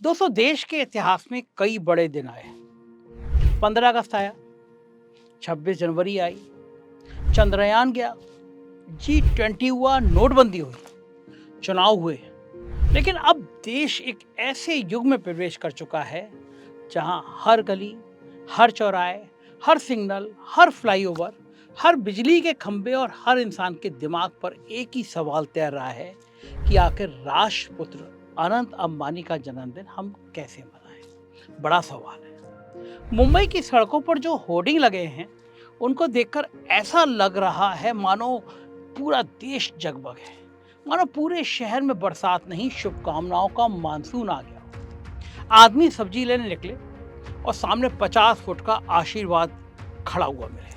दोस्तों, देश के इतिहास में कई बड़े दिन आए। 15 अगस्त आया, 26 जनवरी आई, चंद्रयान गया, G20 हुआ, नोटबंदी हुई, चुनाव हुए। लेकिन अब देश एक ऐसे युग में प्रवेश कर चुका है जहां हर गली, हर चौराहे, हर सिग्नल, हर फ्लाईओवर, हर बिजली के खंभे और हर इंसान के दिमाग पर एक ही सवाल तैर रहा है कि आखिर राष्ट्रपुत्र अनंत अंबानी का जन्मदिन हम कैसे मनाएं। बड़ा सवाल है। मुंबई की सड़कों पर जो होर्डिंग लगे हैं उनको देखकर ऐसा लग रहा है मानो पूरा देश जगमग है, मानो पूरे शहर में बरसात नहीं, शुभकामनाओं का मानसून आ गया हो। आदमी सब्जी लेने निकले और सामने 50 फुट का आशीर्वाद खड़ा हुआ मिले।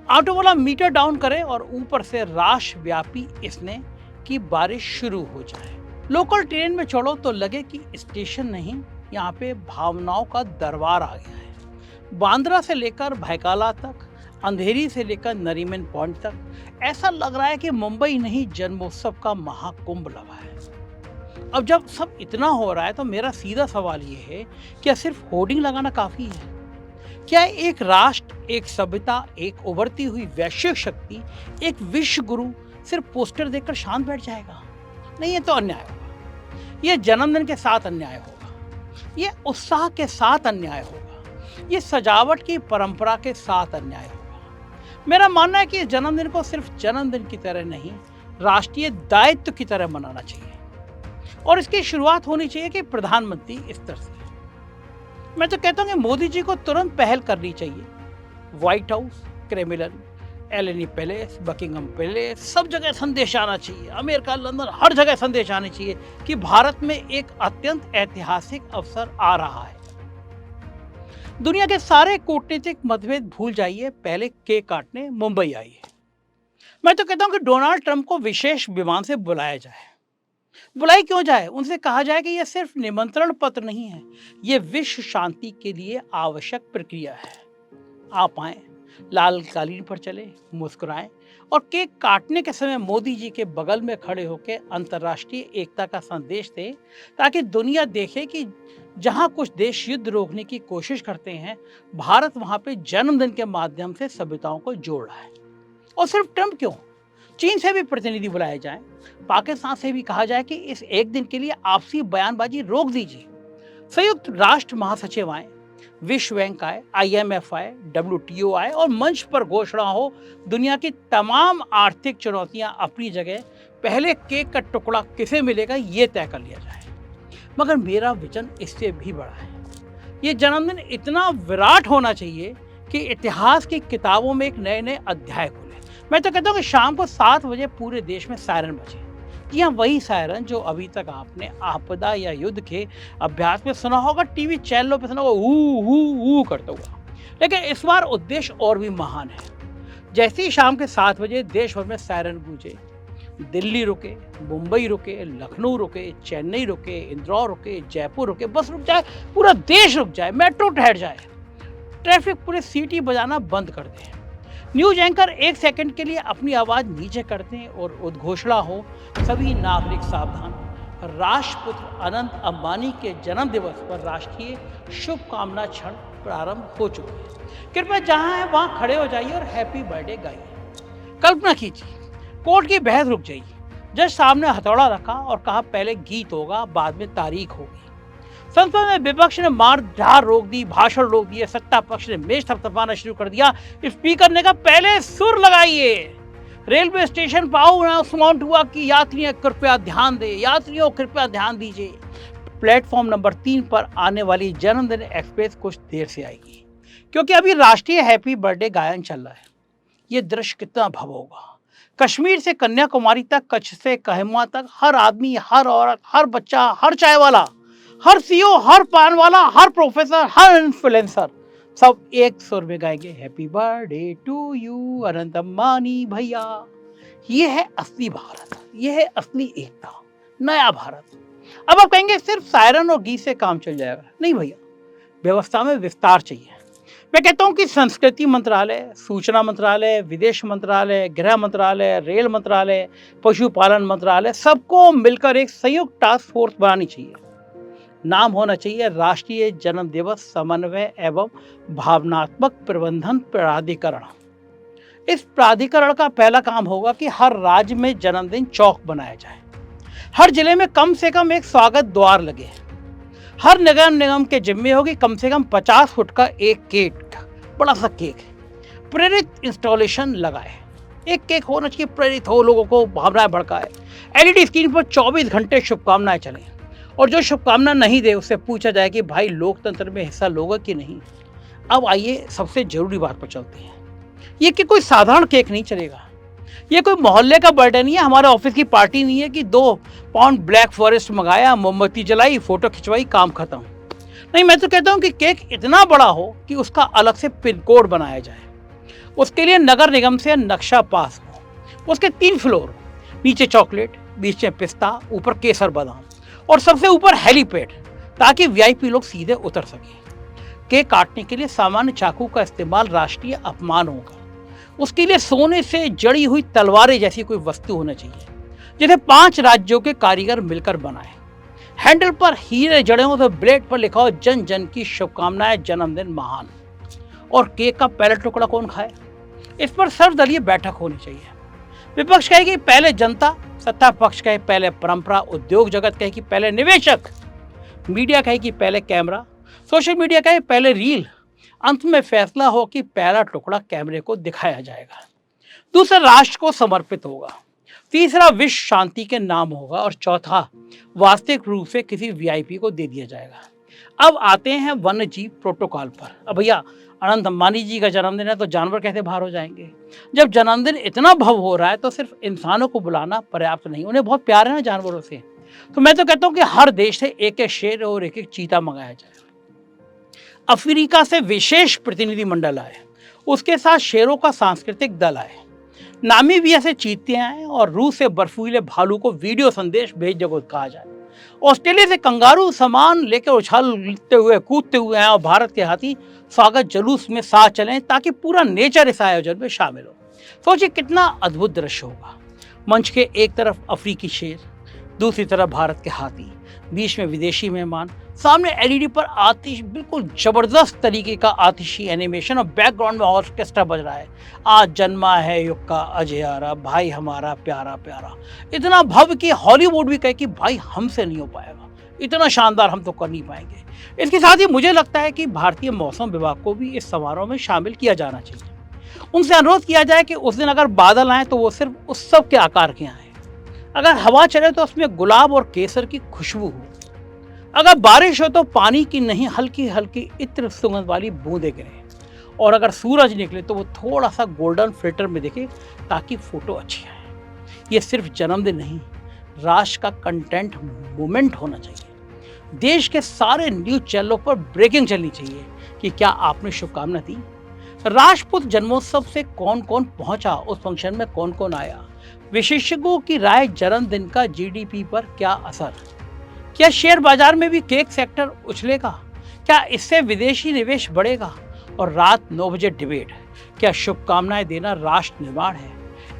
ऑटो वाला मीटर डाउन करे और ऊपर से राष्ट्रव्यापी इसने कि बारिश शुरू हो जाए। लोकल ट्रेन में चढ़ो तो लगे कि स्टेशन नहीं, यहाँ पे भावनाओं का दरबार आ गया है। बांद्रा से लेकर भायकाला तक, अंधेरी से लेकर नरीमन पॉइंट तक ऐसा लग रहा है कि मुंबई नहीं, जन्मोत्सव का महाकुंभ लगा है। अब जब सब इतना हो रहा है तो मेरा सीधा सवाल ये है, क्या सिर्फ होर्डिंग लगाना काफी है? क्या एक राष्ट्र, एक सभ्यता, एक उभरती हुई वैश्विक शक्ति, एक विश्व गुरु सिर्फ पोस्टर देखकर शांत बैठ जाएगा? नहीं, ये तो अन्याय होगा। ये जन्मदिन के साथ अन्याय होगा, ये उत्साह के साथ अन्याय होगा, ये सजावट की परंपरा के साथ अन्याय होगा। मेरा मानना है कि इस जन्मदिन को सिर्फ जन्मदिन की तरह नहीं, राष्ट्रीय दायित्व की तरह मनाना चाहिए। और इसकी शुरुआत होनी चाहिए कि प्रधानमंत्री स्तर से। मैं तो कहता हूँ कि मोदी जी को तुरंत पहल करनी चाहिए। White House, Kremlin, Elysee Palace, Buckingham Palace, सब जगह संदेश आना चाहिए। अमेरिका, लंदन, हर जगह संदेश आने चाहिए कि भारत में एक अत्यंत ऐतिहासिक अवसर आ रहा है। दुनिया के सारे कूटनीतिक मतभेद भूल जाइए, पहले केक काटने मुंबई आइए। मैं तो कहता हूँ कि डोनाल्ड ट्रंप को विशेष विमान से बुलाया जाए। बुलाई क्यों जाए? उनसे कहा जाए कि यह सिर्फ निमंत्रण पत्र नहीं है, यह विश्व शांति के लिए आवश्यक प्रक्रिया है। आप आए, लाल कालीन पर चले, मुस्कुराएं और केक काटने के समय मोदी जी के बगल में खड़े होकर अंतर्राष्ट्रीय एकता का संदेश दें, ताकि दुनिया देखे कि जहां कुछ देश युद्ध रोकने की कोशिश करते हैं, भारत वहां पे जन्मदिन के माध्यम से सभ्यताओं को जोड़ रहा है। और सिर्फ ट्रंप क्यों, चीन से भी प्रतिनिधि बुलाए जाएं, पाकिस्तान से भी कहा जाए कि इस एक दिन के लिए आपसी बयानबाजी रोक दीजिए। संयुक्त राष्ट्र महासचिव आए, विश्व बैंक आए, IMF आए, WTO आए और मंच पर घोषणा हो, दुनिया की तमाम आर्थिक चुनौतियां अपनी जगह, पहले केक का टुकड़ा किसे मिलेगा ये तय कर लिया जाए। मगर मेरा विजन इससे भी बड़ा है। ये जन्मदिन इतना विराट होना चाहिए कि इतिहास की किताबों में एक नए नए अध्याय खुले। मैं तो कहता हूँ कि शाम को 7 बजे पूरे देश में सायरन बजे। जी हाँ, वही सायरन जो अभी तक आपने आपदा या युद्ध के अभ्यास में सुना होगा, टीवी चैनलों पे सुना होगा, ऊ करता हुआ। लेकिन इस बार उद्देश्य और भी महान है। जैसे ही शाम के 7 बजे देश भर में सायरन गूंजे, दिल्ली रुके, मुंबई रुके, लखनऊ रुके, चेन्नई रुके, इंदौर रुके, जयपुर रुके, बस रुक जाए, पूरा देश रुक जाए, मेट्रो ठहर जाए, ट्रैफिक पूरे सीटी बजाना बंद कर दें, न्यूज एंकर 1 सेकंड के लिए अपनी आवाज नीचे कर दें और उद्घोषणा हो, सभी नागरिक सावधान, राष्ट्रपुत्र अनंत अंबानी के जन्म दिवस पर राष्ट्रीय शुभकामना क्षण प्रारंभ हो चुके हैं। कृपया जहां है वहां खड़े हो जाइए और हैप्पी बर्थडे गाइए। कल्पना कीजिए, कोर्ट की बहस रुक जाइए, जज सामने हथौड़ा रखा और कहा पहले गीत होगा, बाद में तारीख होगी। संसद में विपक्ष ने मार धार रोक दी, भाषण रोक दिए, सत्ता पक्ष ने मेज थपथपाना शुरू कर दिया। स्पीकर ने कहा पहले सुर लगाइए। रेलवे स्टेशन पर अनाउंसमेंट हुआ कि यात्रियों कृपया ध्यान दें, यात्रियों कृपया ध्यान दीजिए। प्लेटफॉर्म नंबर 3 पर आने वाली जन्मदिन एक्सप्रेस कुछ देर से आएगी, क्योंकि अभी राष्ट्रीय हैप्पी बर्थडे गायन चल रहा है। ये दृश्य कितना भव्य होगा। कश्मीर से कन्याकुमारी तक, कच्छ से कोहिमा तक, हर आदमी, हर औरत, हर बच्चा, हर चाय वाला, हर सीओ, हर पान वाला, हर प्रोफेसर, हर इन्फ्लुएंसर, सब एक सुर में गाएंगे happy birthday to you Anant Ambani भैया। ये है असली भारत, ये है असली एकता, नया भारत। अब आप कहेंगे सिर्फ सायरन और गीत से काम चल जाएगा। नहीं भैया, व्यवस्था में विस्तार चाहिए। मैं कहता हूं कि संस्कृति मंत्रालय, सूचना मंत्रालय, विदेश मंत्रालय, गृह मंत्रालय, रेल मंत्रालय, पशुपालन मंत्रालय, सबको मिलकर एक संयुक्त टास्क फोर्स बनानी चाहिए। नाम होना चाहिए राष्ट्रीय जन्म दिवस समन्वय एवं भावनात्मक प्रबंधन प्राधिकरण। इस प्राधिकरण का पहला काम होगा कि हर राज्य में जन्मदिन चौक बनाया जाए, हर जिले में कम से कम एक स्वागत द्वार लगे, हर नगर निगम के जिम्मे होगी कम से कम 50 फुट का एक केक, बड़ा सा केक, प्रेरित इंस्टॉलेशन लगाए। एक केक होना चाहिए, प्रेरित हो, लोगों को भावनाएं भड़काए। एलईडी स्क्रीन पर 24 घंटे शुभकामनाएं चलें और जो शुभकामना नहीं दे उससे पूछा जाए कि भाई लोकतंत्र में हिस्सा लोगे कि नहीं। अब आइए सबसे जरूरी बात पर चलते हैं। ये कि कोई साधारण केक नहीं चलेगा, ये कोई मोहल्ले का बर्थडे नहीं है, हमारे ऑफिस की पार्टी नहीं है कि 2 पाउंड ब्लैक फॉरेस्ट मंगाया, मोमबत्ती जलाई, फोटो खिंचवाई, काम खत्म। नहीं, मैं तो कहता हूं कि केक इतना बड़ा हो कि उसका अलग से पिन कोड बनाया जाए। उसके लिए नगर निगम से नक्शा पास हो, उसके 3 फ्लोर, नीचे चॉकलेट, बीच में पिस्ता, ऊपर केसर बादाम और सबसे ऊपर हेलीपैड, ताकि वीआईपी लोग सीधे उतर सके। केक काटने के लिए सामान्य चाकू का इस्तेमाल राष्ट्रीय अपमान होगा। उसके लिए सोने से जड़ी हुई तलवारें जैसी कोई वस्तु होना चाहिए, जिसे 5 राज्यों के कारीगर मिलकर बनाए। हैंडल पर हीरे जड़े हो तो ब्लेड पर लिखा हो जन जन की शुभकामनाएं, जन्मदिन महान। और केक का पहला टुकड़ा कौन खाए, इस पर सर्वदलीय बैठक होनी चाहिए। विपक्ष कहे कि पहले जनता, सत्ता पक्ष कहे पहले परंपरा, उद्योग जगत कहे कि पहले निवेशक, मीडिया कहे कि पहले कैमरा, सोशल मीडिया कहे पहले रील। अंत में फैसला हो कि पहला टुकड़ा कैमरे को दिखाया जाएगा, दूसरा राष्ट्र को समर्पित होगा, तीसरा विश्व शांति के नाम होगा और चौथा वास्तविक रूप से किसी वीआईपी को दे दिया जाएगा। अब आते हैं वन्य जीव प्रोटोकॉल पर। अब भैया अनंत अंबानी जी का जन्मदिन है तो जानवर कैसे बाहर हो जाएंगे। जब जन्मदिन इतना भव्य हो रहा है तो सिर्फ इंसानों को बुलाना पर्याप्त नहीं, उन्हें बहुत प्यार है ना जानवरों से। तो मैं तो कहता हूँ कि हर देश से एक एक शेर और एक एक चीता मंगाया जाए। अफ्रीका से विशेष प्रतिनिधि मंडल आए, उसके साथ शेरों का सांस्कृतिक दल आए, नामीबिया से चीते आए और रूस से बर्फीले भालू को वीडियो संदेश भेजने को कहा जाए। ऑस्ट्रेलिया से कंगारू सामान लेकर उछलते हुए कूदते हुए आए और भारत के हाथी स्वागत जुलूस में साथ चलें ताकि पूरा नेचर इस आयोजन में शामिल हो। सोचिए कितना अद्भुत दृश्य होगा। मंच के एक तरफ अफ्रीकी शेर, दूसरी तरफ भारत के हाथी, बीच में विदेशी मेहमान, सामने एलईडी पर आतिश, बिल्कुल जबरदस्त तरीके का आतिशी एनिमेशन और बैकग्राउंड में ऑर्केस्ट्रा बज रहा है। आज जन्मा है युग का अजयारा, भाई हमारा प्यारा प्यारा। इतना भव्य कि हॉलीवुड भी कहे कि भाई हमसे नहीं हो पाएगा, इतना शानदार हम तो कर नहीं पाएंगे। इसके साथ ही मुझे लगता है कि भारतीय मौसम विभाग को भी इस समारोह में शामिल किया जाना चाहिए। उनसे अनुरोध किया जाए कि उस दिन अगर बादल आए तो वो सिर्फ उत्सव के आकार के आए, अगर हवा चले तो उसमें गुलाब और केसर की खुशबू हो, अगर बारिश हो तो पानी की नहीं हल्की हल्की इत्र सुगंध वाली बूंदें गिरे, और अगर सूरज निकले तो वो थोड़ा सा गोल्डन फिल्टर में दिखे ताकि फोटो अच्छी आए। ये सिर्फ जन्मदिन नहीं, राष्ट्र का कंटेंट मूवमेंट होना चाहिए। देश के सारे न्यूज चैनलों पर ब्रेकिंग चलनी चाहिए कि क्या आपने शुभकामना दी, राष्ट्रपुत्र जन्मोत्सव से कौन कौन पहुंचा, उस फंक्शन में कौन कौन आया, विशेषज्ञों की राय जन्मदिन का जीडीपी पर क्या असर, क्या शेयर बाजार में भी केक सेक्टर उछलेगा, क्या इससे विदेशी निवेश बढ़ेगा, और रात 9 बजे डिबेट, क्या शुभकामनाएं देना राष्ट्र निर्माण है।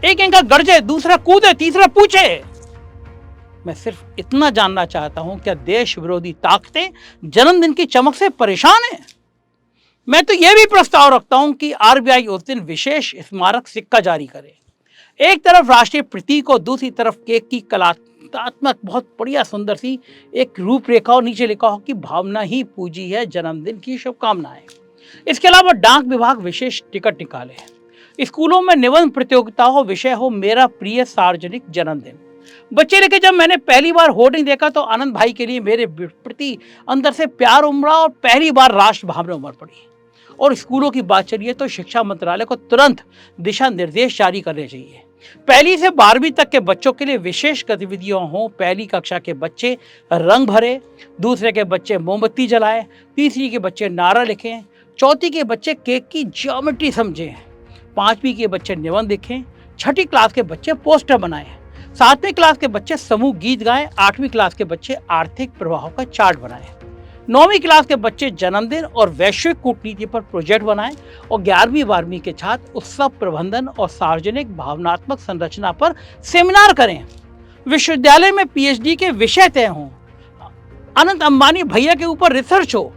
एक इनका गरजे, दूसरा कूदे, तीसरा पूछे। मैं सिर्फ इतना जानना चाहता हूं, क्या देश विरोधी ताकतें जन्मदिन की चमक से परेशान हैं? मैं तो यह भी प्रस्ताव रखता हूं कि आरबीआई उस दिन विशेष स्मारक सिक्का जारी करे, एक तरफ राष्ट्रीय प्रतीक और दूसरी तरफ केक की कलात्मक बहुत बढ़िया सुंदर सी एक रूपरेखा और नीचे लिखा हो कि भावना ही पूंजी है, जन्मदिन की शुभकामनाएं। इसके अलावा डाक विभाग विशेष टिकट निकाले, स्कूलों में निबंध प्रतियोगिता हो, विषय हो मेरा प्रिय सार्वजनिक जन्मदिन। बच्चे लेके जब मैंने पहली बार होर्डिंग देखा तो आनंद भाई के लिए मेरे प्रति अंदर से प्यार उमड़ा और पहली बार राष्ट्र भावना उमड़ पड़ी। और स्कूलों की बात चलिए तो शिक्षा मंत्रालय को तुरंत दिशा निर्देश जारी करने चाहिए। 1ली से 12वीं तक के बच्चों के लिए विशेष गतिविधियां हों। 1ली कक्षा के बच्चे रंग भरे, दूसरे के बच्चे मोमबत्ती जलाएं, तीसरी के बच्चे नारा लिखें, चौथी के बच्चे केक की ज्योमेट्री समझें, 5वीं के बच्चे निबंध लिखें, 6ठी क्लास के बच्चे पोस्टर बनाएं, 7वीं क्लास के बच्चे समूह गीत गाएं, 8वीं क्लास के बच्चे आर्थिक प्रवाहों का चार्ट बनाएं, 9वीं क्लास के बच्चे जन्मदिन और वैश्विक कूटनीति पर प्रोजेक्ट बनाएं और 11वीं 12वीं के छात्र उत्सव प्रबंधन और सार्वजनिक भावनात्मक संरचना पर सेमिनार करें। विश्वविद्यालय में पीएचडी के विषय तय हों। अनंत अंबानी भैया के ऊपर रिसर्च हो,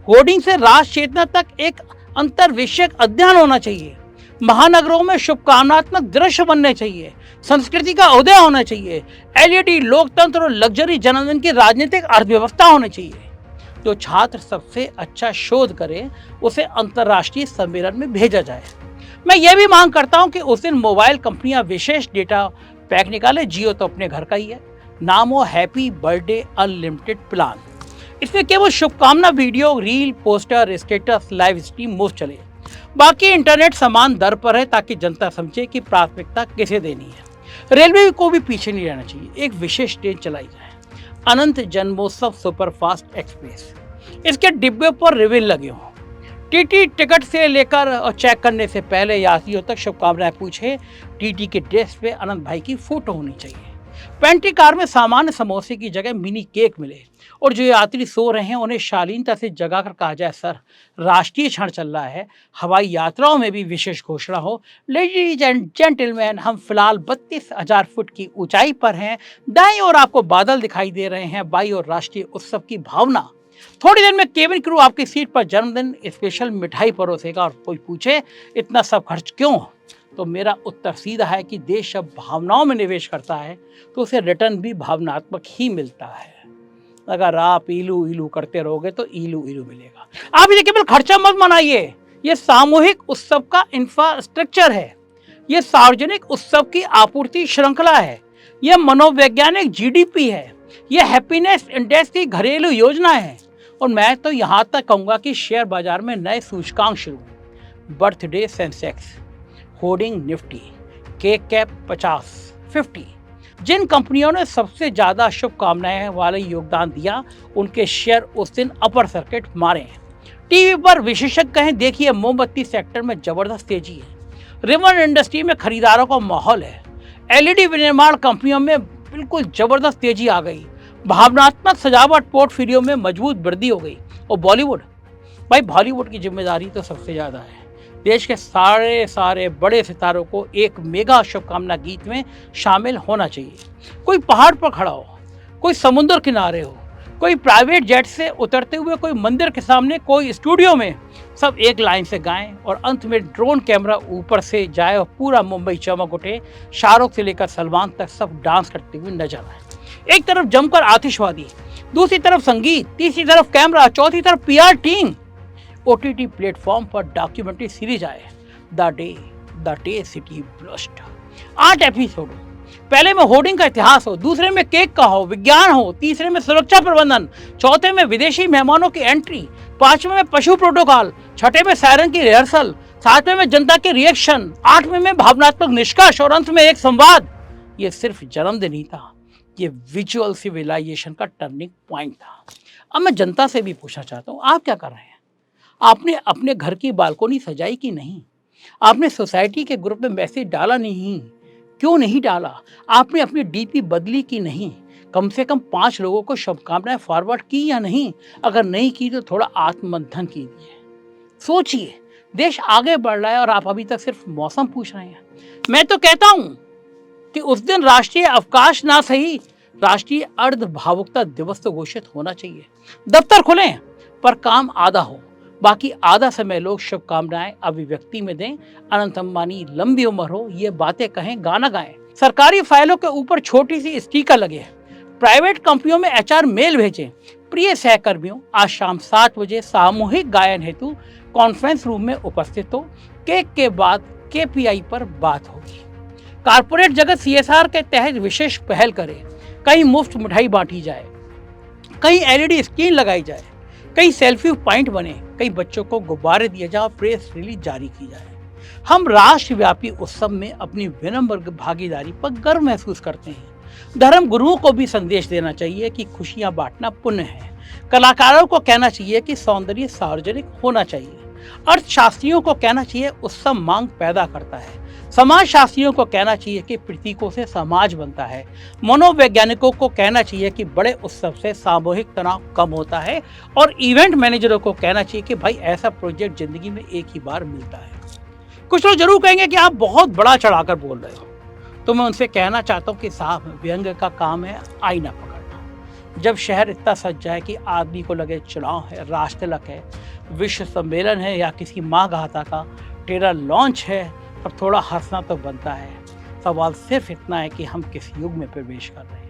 होर्डिंग से राष्ट्र चेतना तक एक अंतर विषयक अध्ययन होना चाहिए, महानगरों में शुभकामनात्मक दृश्य बनने चाहिए, संस्कृति का उदय होना चाहिए, एलईडी, लोकतंत्र और लग्जरी जन्मदिन की राजनीतिक अर्थव्यवस्था होनी चाहिए। जो छात्र सबसे अच्छा शोध करे उसे अंतर्राष्ट्रीय सम्मेलन में भेजा जाए। मैं ये भी मांग करता हूं कि उस दिन मोबाइल कंपनियां विशेष डेटा पैक निकाले। जियो तो अपने घर का ही है, नाम हो हैप्पी बर्थडे अनलिमिटेड प्लान। इसमें केवल शुभकामना video, reel, poster, status, live stream मुफ्त चले, बाकी इंटरनेट समान दर पर है ताकि जनता समझे कि प्राथमिकता किसे देनी है। रेलवे को भी पीछे नहीं रहना चाहिए, एक विशेष ट्रेन चलाई जाए, अनंत जन्मोत्सव सुपरफास्ट एक्सप्रेस। इसके डिब्बे पर रिबन लगे हों, टीटी टिकट से लेकर और चेक करने से पहले यात्रियों तक शुभकामनाएं पूछे। टीटी के ड्रेस पे अनंत भाई की फोटो होनी चाहिए। पेंट्री कार में सामान्य समोसे की जगह मिनी केक मिले और जो यात्री सो रहे हैं उन्हें शालीनता से जगाकर कहा जाए, सर राष्ट्रीय क्षण चल रहा है। हवाई यात्राओं में भी विशेष घोषणा हो, लेडीज एंड जेंटलमैन, हम फिलहाल 32,000 फुट की ऊंचाई पर हैं, दाईं ओर आपको बादल दिखाई दे रहे हैं, बाईं ओर राष्ट्रीय उत्सव की भावना। थोड़ी देर में केबिन क्रू आपकी सीट पर जन्मदिन स्पेशल मिठाई परोसेगा और कोई पूछे इतना सब खर्च क्यों, तो मेरा उत्तर सीधा है कि देश जब भावनाओं में निवेश करता है तो उसे रिटर्न भी भावनात्मक ही मिलता है। अगर आप इलू इलू करते रहोगे तो इलू इलू मिलेगा। आप इसे केवल खर्चा मत मनाइए, ये सामूहिक उत्सव का इंफ्रास्ट्रक्चर है, ये सार्वजनिक उत्सव की आपूर्ति श्रृंखला है, यह मनोवैज्ञानिक जीडीपी है, यह हैप्पीनेस इंडेक्स की घरेलू योजना है। और मैं तो यहाँ तक कहूँगा कि शेयर बाजार में नए सूचकांक शुरू, birthday Sensex, hoarding Nifty, cake cap 50 जिन कंपनियों ने सबसे ज्यादा शुभकामनाएं वाले योगदान दिया उनके शेयर उस दिन अपर सर्किट मारे। टीवी पर विशेषज्ञ कहें, देखिए मोमबत्ती सेक्टर में जबरदस्त तेजी है, रिबन इंडस्ट्री में खरीदारों का माहौल है, एलईडी विनिर्माण कंपनियों में बिल्कुल जबरदस्त तेजी आ गई, भावनात्मक सजावट पोर्टफोलियो में मजबूत वृद्धि हो गई। और बॉलीवुड, भाई बॉलीवुड की जिम्मेदारी तो सबसे ज्यादा है। देश के सारे बड़े सितारों को एक मेगा शुभकामना गीत में शामिल होना चाहिए। कोई पहाड़ पर खड़ा हो, कोई समुद्र किनारे हो, कोई प्राइवेट जेट से उतरते हुए, कोई मंदिर के सामने, कोई स्टूडियो में, सब एक लाइन से गाएं और अंत में ड्रोन कैमरा ऊपर से जाए और पूरा मुंबई चमक उठे। शाहरुख से लेकर सलमान तक सब डांस करते हुए नजर आए। एक तरफ जमकर आतिशबाजी, दूसरी तरफ संगीत, तीसरी तरफ कैमरा, चौथी तरफ पीआर टीम। ओटीटी प्लेटफॉर्म पर डॉक्यूमेंट्री सीरीज आए, the day city blast. 8 episode, पहले में होर्डिंग का इतिहास हो, दूसरे में केक का हो, विज्ञान हो, तीसरे में सुरक्षा प्रबंधन, चौथे में विदेशी मेहमानों की एंट्री, पांचवें में पशु प्रोटोकॉल, छठे में सायरन की रिहर्सल, सातवें में जनता के रिएक्शन, आठवें में भावनात्मक निष्कर्ष और अंत में एक संवाद। ये सिर्फ जन्मदिन ही था, ये विजुअल सिविलाइजेशन का टर्निंग पॉइंट था। अब मैं जनता से भी पूछना चाहता हूँ, आप क्या कर रहे हैं? आपने अपने घर की बालकोनी सजाई कि नहीं? आपने सोसाइटी के ग्रुप में मैसेज डाला नहीं? क्यों नहीं डाला? आपने अपनी डीपी बदली कि नहीं? कम से कम 5 लोगों को शुभकामनाएं फॉरवर्ड की या नहीं? अगर नहीं की तो थोड़ा आत्ममंथन कीजिए, सोचिए। देश आगे बढ़ रहा है और आप अभी तक सिर्फ मौसम पूछ रहे हैं। मैं तो कहता हूं कि उस दिन राष्ट्रीय अवकाश ना सही, राष्ट्रीय अर्ध भावुकता दिवस तो घोषित होना चाहिए। दफ्तर खुलें पर काम आधा हो, बाकी आधा समय लोग शुभकामनाएं अभिव्यक्ति में दें। अनंत अंबानी लंबी उम्र हो, ये बातें कहें, गाना गाएं, सरकारी फाइलों के ऊपर छोटी सी स्टिकर लगे, प्राइवेट कंपनियों में एचआर मेल भेजें। प्रिय सहकर्मियों, आज शाम 7 बजे सामूहिक गायन हेतु कॉन्फ्रेंस रूम में उपस्थित हो। केक के बाद केपीआई पर बात होगी। कारपोरेट जगत सीएसआर के तहत विशेष पहल करे, कहीं मुफ्त मिठाई बांटी जाए, कहीं एलईडी स्क्रीन लगाई जाए, कहीं सेल्फी पॉइंट बने, कई बच्चों को गुब्बारे दिए जाए, प्रेस रिलीज जारी की जाए। हम राष्ट्रव्यापी उत्सव में अपनी विनम्र भागीदारी पर गर्व महसूस करते हैं। धर्म गुरुओं को भी संदेश देना चाहिए कि खुशियां बांटना पुण्य है। कलाकारों को कहना चाहिए कि सौंदर्य सार्वजनिक होना चाहिए। अर्थशास्त्रियों को कहना चाहिए उत्सव मांग पैदा करता है। समाज शास्त्रियों को कहना चाहिए कि प्रतीकों से समाज बनता है। मनोवैज्ञानिकों को कहना चाहिए कि बड़े उत्सव से सामूहिक तनाव कम होता है। और इवेंट मैनेजरों को कहना चाहिए कि भाई ऐसा प्रोजेक्ट जिंदगी में एक ही बार मिलता है। कुछ लोग जरूर कहेंगे कि आप बहुत बड़ा चढ़ाकर बोल रहे हो, तो मैं उनसे कहना चाहता हूँ कि साहब, व्यंग्य का काम है आईना पकड़ना। जब शहर इतना सज जाए कि आदमी को लगे चुनाव है, राष्ट्रतिलक है, विश्व सम्मेलन है या किसी माँ गाथा का ट्रेलर लॉन्च है, तब थोड़ा हंसना तो बनता है। सवाल सिर्फ इतना है कि हम किस युग में प्रवेश कर रहे हैं।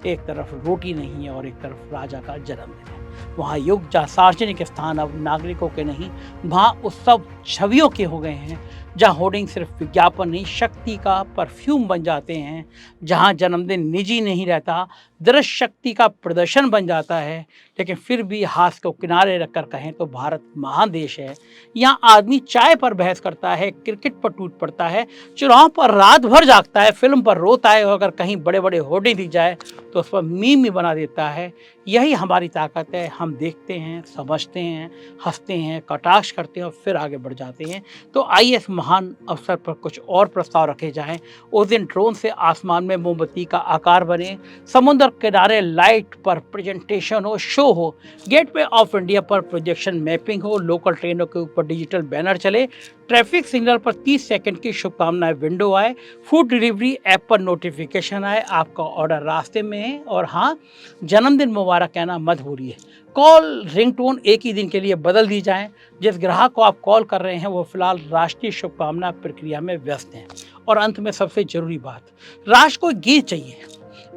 एक तरफ रोटी नहीं है और एक तरफ राजा का जन्मदिन है। वहाँ युग जहाँ सार्वजनिक स्थान अब नागरिकों के नहीं, वहाँ उत्सव छवियों के हो गए हैं। जहाँ होर्डिंग सिर्फ विज्ञापन नहीं, शक्ति का परफ्यूम बन जाते हैं। जहाँ जन्मदिन निजी नहीं रहता, दृश्य शक्ति का प्रदर्शन बन जाता है। लेकिन फिर भी हाथ को किनारे रखकर कहें तो भारत महान देश है। यहाँ आदमी चाय पर बहस करता है, क्रिकेट पर टूट पड़ता है, चुनाव पर रात भर जागता है, फिल्म पर रोता है और अगर कहीं बड़े बड़े होर्डिंग दी जाए तो उस पर मीम ही बना देता है। यही हमारी ताकत है। हम देखते हैं, समझते हैं, हंसते हैं, कटाक्ष करते हैं और फिर आगे बढ़ जाते हैं। तो आइए इस महान अवसर पर कुछ और प्रस्ताव रखे जाएं। उस दिन ड्रोन से आसमान में मोमबत्ती का आकार बने, समुद्र किनारे लाइट पर प्रेजेंटेशन हो, शो हो, गेटवे ऑफ इंडिया पर प्रोजेक्शन मैपिंग हो, लोकल ट्रेनों के ऊपर डिजिटल बैनर चले, ट्रैफिक सिग्नल पर 30 सेकंड की शुभकामनाएं विंडो आए, फूड डिलीवरी ऐप पर नोटिफिकेशन आए, आपका ऑर्डर रास्ते में है और हाँ, जन्मदिन मुबारक कहना मत भूलिए। कॉल रिंगटोन एक ही दिन के लिए बदल दी जाए। जिस ग्राहक को आप कॉल कर रहे हैं वो फिलहाल राष्ट्रीय शुभकामना प्रक्रिया में व्यस्त हैं। और अंत में सबसे जरूरी बात, राष्ट्र को गीत चाहिए,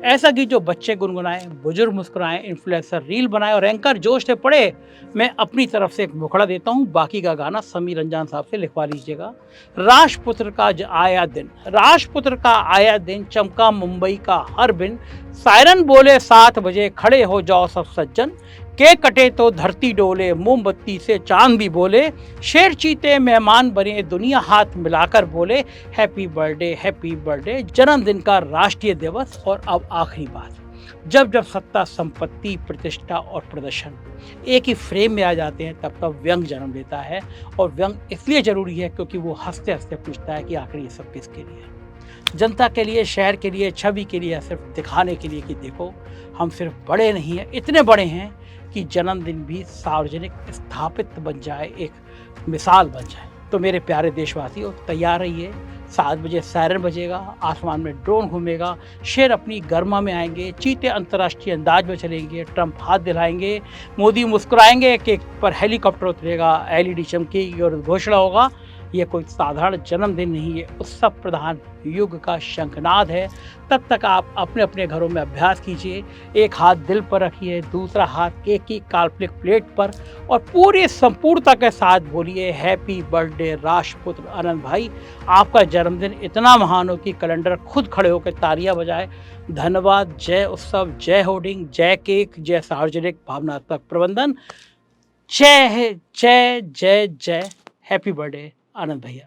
ऐसा गीत जो बच्चे गुनगुनाएं, बुजुर्ग मुस्कुराएं, इन्फ्लुएंसर रील बनाए और एंकर जोश से पढ़े। मैं अपनी तरफ से एक मुखड़ा देता हूं, बाकी का गाना समीर रंजान साहब से लिखवा लीजिएगा। राष्ट्रपुत्र का आया दिन, राष्ट्रपुत्र का आया दिन, चमका मुंबई का हर बिन, सायरन बोले 7 बजे, खड़े हो जाओ सब सज्जन, केक कटे तो धरती डोले, मोमबत्ती से चांद भी बोले, शेर चीते मेहमान बने, दुनिया हाथ मिलाकर बोले, हैप्पी बर्थडे। जन्मदिन का राष्ट्रीय दिवस। और अब आखिरी बात, जब जब सत्ता, संपत्ति, प्रतिष्ठा और प्रदर्शन एक ही फ्रेम में आ जाते हैं तब तब व्यंग जन्म लेता है। और व्यंग इसलिए जरूरी है क्योंकि वो हंसते हंसते पूछता है कि आखिर ये सब किसके लिए है। जनता के लिए, शहर के लिए, छवि के लिए, सिर्फ दिखाने के लिए कि देखो हम सिर्फ बड़े नहीं हैं, इतने बड़े हैं कि जन्मदिन भी सार्वजनिक स्थापित बन जाए, एक मिसाल बन जाए। तो मेरे प्यारे देशवासियों, तैयार रहिए। 7 बजे सायरन बजेगा, आसमान में ड्रोन घूमेगा, शेर अपनी गर्मा में आएंगे, चीते अंतर्राष्ट्रीय अंदाज में चलेंगे, ट्रंप हाथ दिलाएंगे, मोदी मुस्कुराएंगे, केक पर हेलीकॉप्टर उतरेगा, एलईडी चमकेगी और घोषणा होगा। यह कोई साधारण जन्मदिन नहीं है, उत्सव प्रधान युग का शंखनाद है। तब तक आप अपने अपने घरों में अभ्यास कीजिए। एक हाथ दिल पर रखिए, दूसरा हाथ केक की काल्पनिक प्लेट पर और पूरी संपूर्णता के साथ बोलिए हैप्पी बर्थडे राष्ट्रपुत्र आनंद भाई। आपका जन्मदिन इतना महान हो कि कैलेंडर खुद खड़े होकर तालियां बजाए। धन्यवाद। जय उत्सव, जय होर्डिंग, जय केक, जय सार्वजनिक भावनात्मक प्रबंधन। जय है, जय जय जय। हैप्पी बर्थडे आनंद भैया।